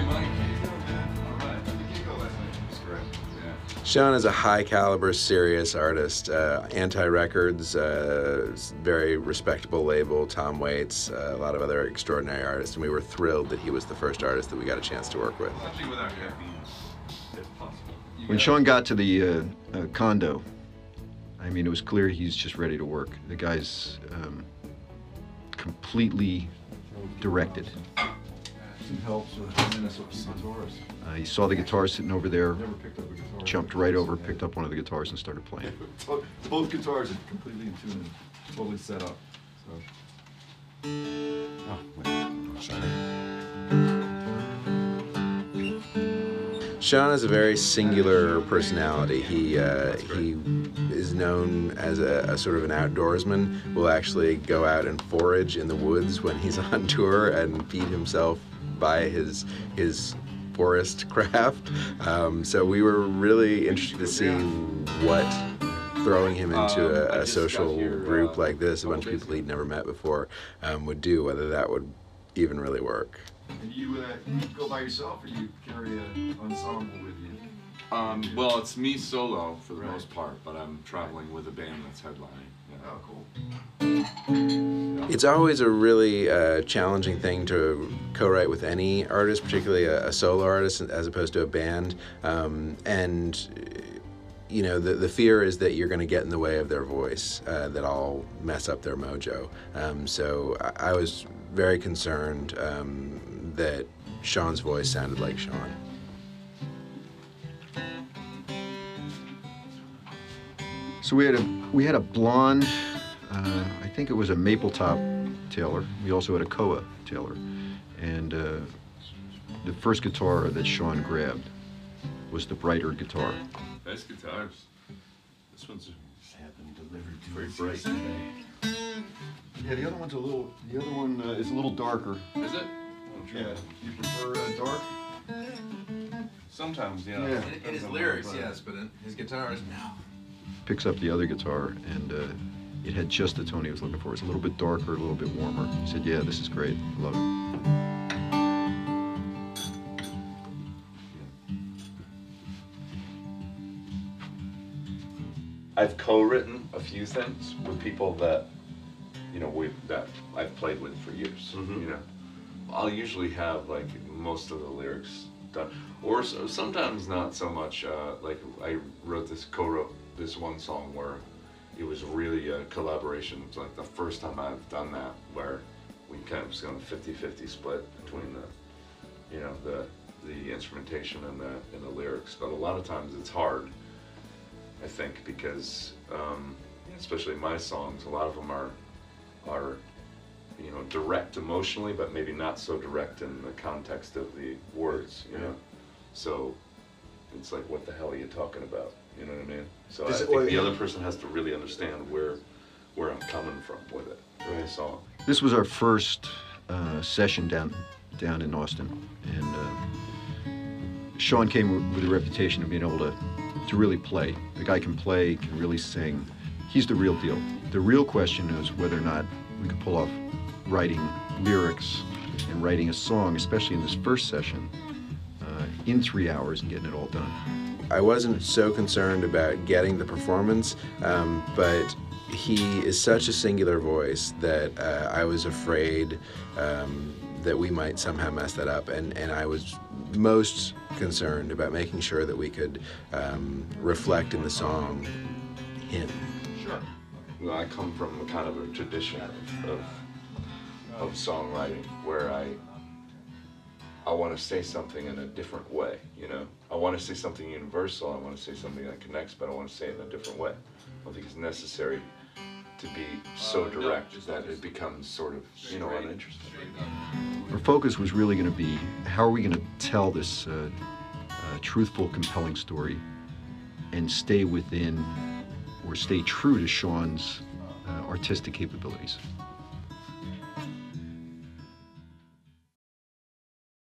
Mike. How you doing, man? All right. How'd the gig go last night? It was great. Yeah. Sean is a high-caliber, serious artist. Anti-Records, very respectable label, Tom Waits, a lot of other extraordinary artists, and we were thrilled that he was the first artist that we got a chance to work with. Especially without caffeine, if possible. When Sean got to the condo, I mean, it was clear he's just ready to work. The guy's completely directed. Some help with Minnesota guitars. He saw the guitar sitting over there, Never picked up a guitar. jumped right over, picked up one of the guitars and started playing. Both guitars are completely in tune and totally set up. So. Oh, wait. Sorry. Sean is a very singular personality. He is known as a sort of an outdoorsman. Will actually go out and forage in the woods when he's on tour and feed himself by his forest craft. So we were really interested to see what throwing him into a social group like this, a bunch of people he'd never met before, would do, whether that would even really work. And you go by yourself, or you carry an ensemble with you? Well, it's me solo for the most part, but I'm traveling with a band that's headlining. Yeah. Oh, cool. It's always a really challenging thing to co-write with any artist, particularly a solo artist as opposed to a band. And you know, the fear is that you're going to get in the way of their voice, that I'll mess up their mojo. So I was very concerned that Sean's voice sounded like Sean. So we had a blonde, I think it was a maple top Taylor. We also had a Koa Taylor. And the first guitar that Sean grabbed was the brighter guitar. Nice guitars. This one's Delivered very bright today. Yeah, the other one is a little darker. Is it? Yeah, you prefer dark? Sometimes, yeah. Yeah. In his lyrics, yes, but in his guitars, no. Picks up the other guitar, and it had just the tone he was looking for. It's a little bit darker, a little bit warmer. He said, yeah, this is great. I love it. I've co-written a few things with people that, you know, that I've played with for years. You know, I'll usually have like most of the lyrics done, or sometimes not so much. Like I co-wrote this one song where it was really a collaboration. It's like the first time I've done that, where we kind of was going 50-50 split between the, you know, the instrumentation and the lyrics. But a lot of times it's hard, I think, because especially my songs, a lot of them are you know, direct emotionally, but maybe not so direct in the context of the words, you know. So it's like, what the hell are you talking about? You know what I mean? So I think the other person has to really understand where I'm coming from with it, with the song. This was our first session down in Austin, and Sean came with a reputation of being able to really play. The guy can play, can really sing. He's the real deal. The real question is whether or not we could pull off writing lyrics and writing a song, especially in this first session, in 3 hours and getting it all done. I wasn't so concerned about getting the performance, but he is such a singular voice that I was afraid that we might somehow mess that up, and I was most concerned about making sure that we could reflect in the song him. Sure. Well, I come from a kind of a tradition of songwriting where I want to say something in a different way, you know. I want to say something universal, I want to say something that connects, but I want to say it in a different way. I don't think it's necessary to be so direct that it becomes sort of, you know, uninteresting. Our focus was really going to be, how are we going to tell this truthful, compelling story and stay within, or stay true to Sean's artistic capabilities.